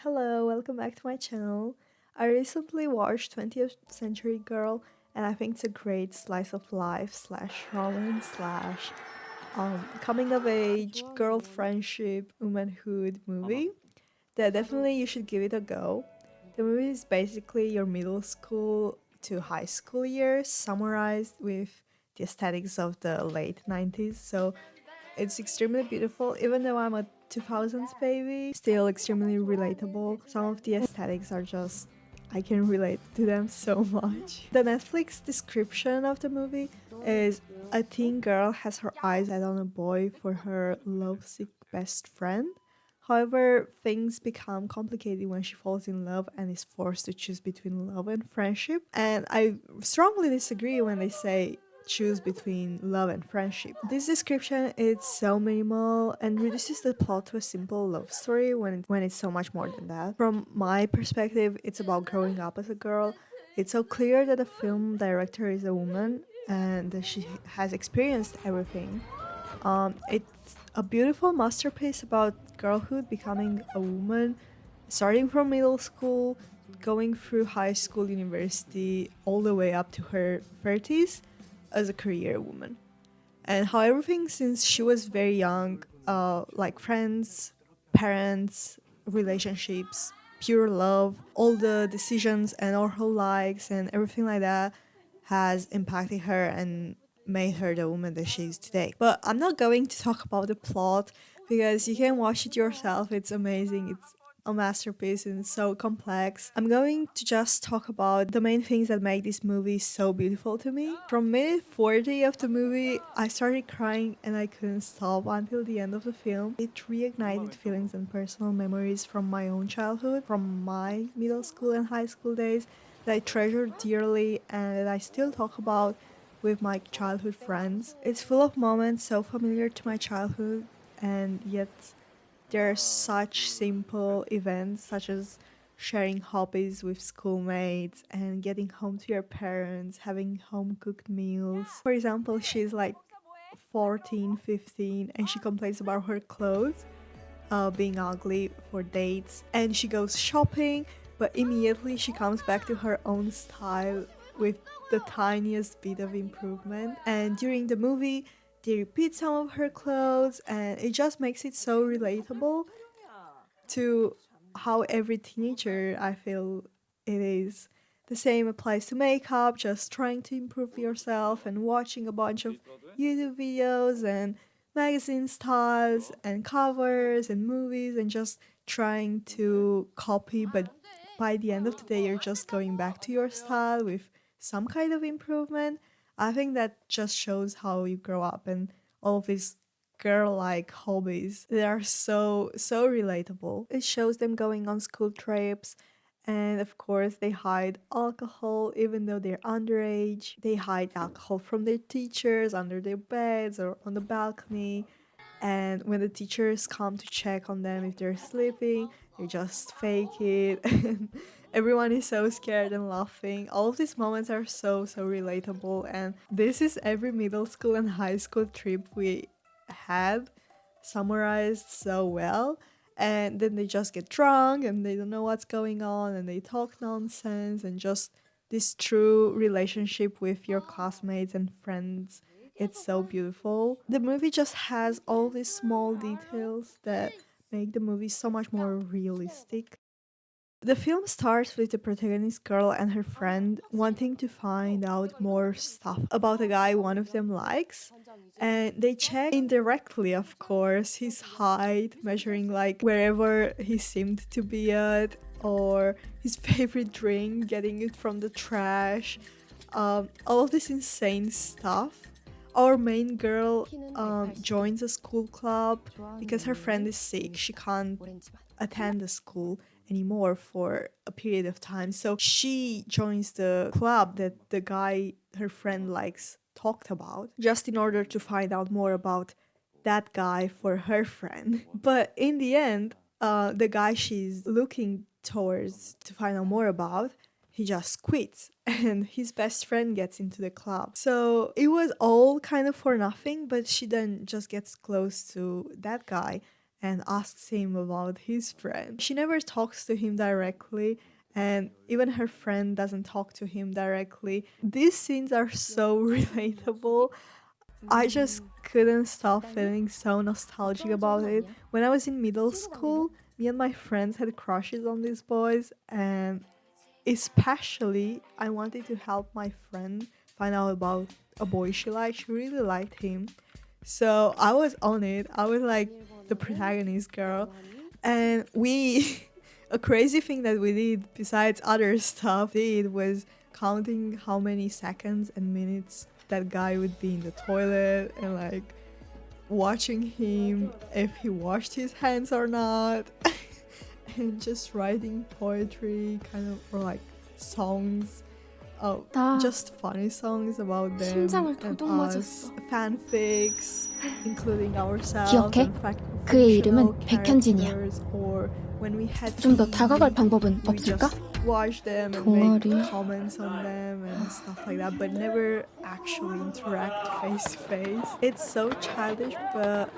Hello, welcome back to my channel. I recently watched 20th Century Girl and I think it's a great slice of life slash romance slash coming of age, girl friendship, womanhood movie that definitely you should give it a go. The movie is basically your middle school to high school years summarized with the aesthetics of the late 90s. So it's extremely beautiful, even though I'm a 2000s baby, still extremely relatable. Some of the aesthetics are just, I can relate to them so much. The Netflix description of the movie is a teen girl has her eyes set on a boy for her lovesick best friend. However, things become complicated when she falls in love and is forced to choose between love and friendship. And I strongly disagree when they say choose between love and friendship. This description is so minimal and reduces the plot to a simple love story when it's so much more than that. From my perspective, it's about growing up as a girl. It's so clear that the film director is a woman and that she has experienced everything. It's a beautiful masterpiece about girlhood, becoming a woman, starting from middle school, going through high school, university, all the way up to her 30s as a career woman. And how everything since she was very young, like friends, parents, relationships, pure love, all the decisions and all her likes and everything like that has impacted her and made her the woman that she is today. But I'm not going to talk about the plot because you can watch it yourself. It's amazing. It's a masterpiece and so complex. I'm going to just talk about the main things that make this movie so beautiful to me. From minute 40 of the movie, I started crying and I couldn't stop until the end of the film. It reignited feelings and personal memories from my own childhood, from my middle school and high school days that I treasure dearly and that I still talk about with my childhood friends. It's full of moments so familiar to my childhood and yet there are such simple events such as sharing hobbies with schoolmates and getting home to your parents, having home cooked meals. For example, she's like 14, 15, and she complains about her clothes being ugly for dates, and she goes shopping, but immediately she comes back to her own style with the tiniest bit of improvement. And during the movie, they repeat some of her clothes, and it just makes it so relatable to how every teenager I feel it is. The same applies to makeup, just trying to improve yourself and watching a bunch of YouTube videos and magazine styles and covers and movies and just trying to copy, but by the end of the day, you're just going back to your style with some kind of improvement. I think that just shows how you grow up and all of these girl like hobbies. They are so relatable. It shows them going on school trips and of course they hide alcohol even though they're underage. They hide alcohol from their teachers under their beds or on the balcony. And when the teachers come to check on them if they're sleeping, they just fake it. And everyone is so scared and laughing. All of these moments are so relatable. And this is every middle school and high school trip we had summarized so well. And then they just get drunk and they don't know what's going on and they talk nonsense and just this true relationship with your classmates and friends. It's so beautiful. The movie just has all these small details that make the movie so much more realistic. The film starts with the protagonist girl and her friend wanting to find out more stuff about a guy one of them likes. And they check indirectly, of course, his height, measuring like wherever he seemed to be at, or his favorite drink, getting it from the trash. All of this insane stuff. Our main girl joins a school club because her friend is sick. She can't attend the school anymore for a period of time. So she joins the club that the guy her friend likes talked about just in order to find out more about that guy for her friend. But in the end, the guy she's looking towards to find out more about, he just quits and his best friend gets into the club. So it was all kind of for nothing, but she then just gets close to that guy and asks him about his friend. She never talks to him directly, and even her friend doesn't talk to him directly. These scenes are so relatable. I just couldn't stop feeling so nostalgic about it. When I was in middle school, me and my friends had crushes on these boys, and especially I wanted to help my friend find out about a boy she liked. She really liked him. So I was on it. I was like the protagonist girl. And we, a crazy thing that we did besides other stuff, did was counting how many seconds and minutes that guy would be in the toilet and like watching him if he washed his hands or not. And just writing poetry, kind of, or like songs, 나 just funny songs about them 심장을 and 도둑 us, 맞았어. fanfics, including ourselves 기억해? and 그의 이름은 fictional 백현진이야. characters, or when we had 좀 더 다가갈 TV, 방법은 we 없을까? just watch them and make 동아리. comments on them and stuff like that, but never actually interact face to face. It's so childish, but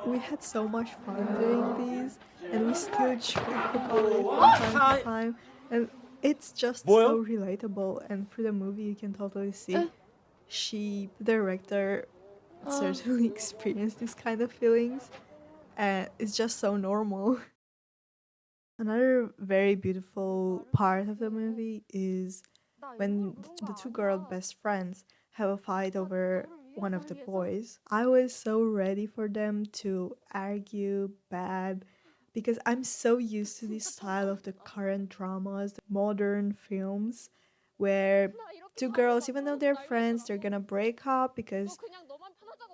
we had so much fun doing these, and we still joke about it from time to time. And it's just so relatable, and through the movie, you can totally see 에? the director, 아, certainly experienced these kind of feelings, and it's just so normal. Another very beautiful part of the movie is when the two girl best friends have a fight over one of the boys. I was so ready for them to argue bad because I'm so used to this style of the current dramas, the modern films, where two girls, even though they're friends, they're gonna break up because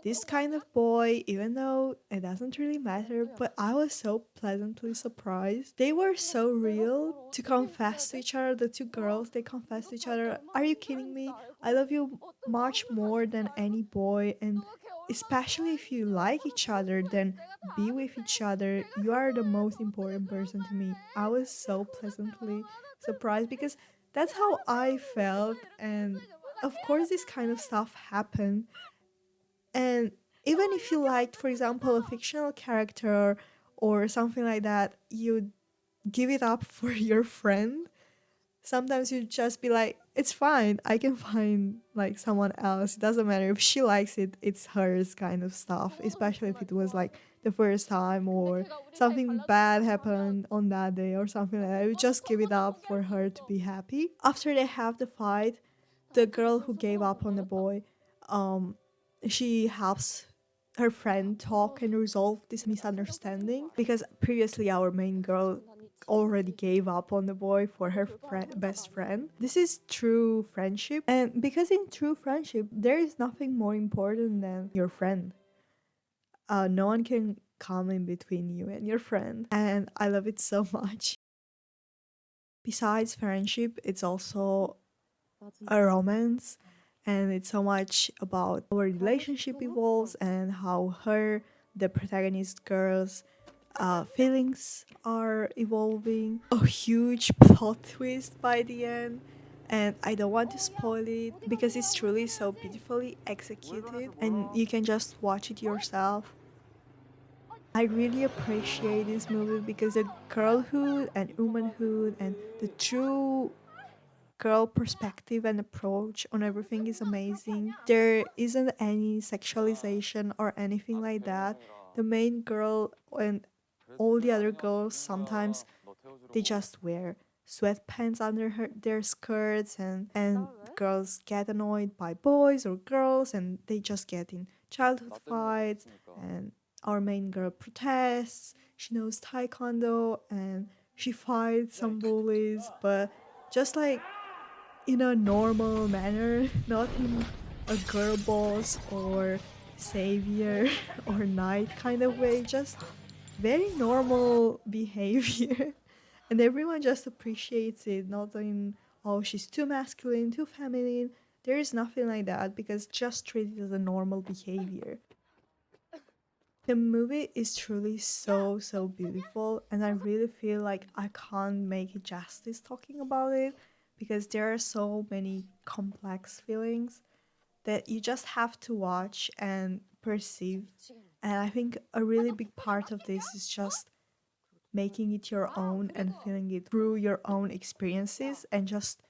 this kind of boy, even though it doesn't really matter, but I was so pleasantly surprised. They were so real to confess to each other. The two girls, they confessed to each other, "Are you kidding me? I love you much more than any boy, and especially if you like each other, then be with each other. You are the most important person to me." I was so pleasantly surprised because that's how I felt, and of course, this kind of stuff happened. And even if you liked, for example, a fictional character or something like that, you give it up for your friend. Sometimes you just be like, it's fine. I can find like someone else. It doesn't matter if she likes it, it's hers kind of stuff, especially if it was like the first time or something bad happened on that day or something like that. You just give it up for her to be happy. After they have the fight, the girl who gave up on the boy, um, she helps her friend talk and resolve this misunderstanding because previously our main girl already gave up on the boy for her best friend. This is true friendship, and because in true friendship there is nothing more important than your friend. No one can come in between you and your friend, and I love it so much. Besides friendship, it's also a romance, and it's so much about how our relationship evolves and how the protagonist girl's feelings are evolving. A huge plot twist by the end, and I don't want to spoil it because it's truly so beautifully executed and you can just watch it yourself. I really appreciate this movie because the girlhood and womanhood and the true girl perspective and approach on everything is amazing. There isn't any sexualization or anything like that. The main girl and all the other girls sometimes they just wear sweatpants under their skirts, and girls get annoyed by boys or girls and they just get in childhood fights, and our main girl protests. She knows taekwondo and she fights some bullies, but just like in a normal manner, not in a girl boss or savior or knight kind of way, just very normal behavior. And everyone just appreciates it, not in, oh, she's too masculine, too feminine. There is nothing like that because just treat it as a normal behavior. The movie is truly so, so beautiful, and I really feel like I can't make it justice talking about it because there are so many complex feelings that you just have to watch and perceive And I think a really big part of this is just making it your own and feeling it through your own experiences. And just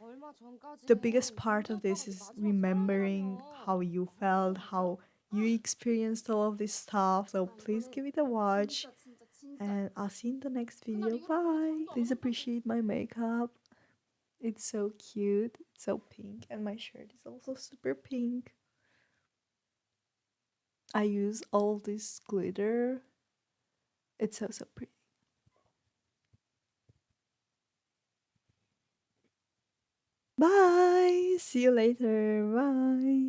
the biggest part of this is remembering how you felt, how you experienced all of this stuff. So please give it a watch. And I'll see you in the next video. Bye. Please appreciate my makeup. It's so cute. It's so pink. And my shirt is also super pink. I use all this glitter. It's so, so pretty. Bye. See you later. Bye.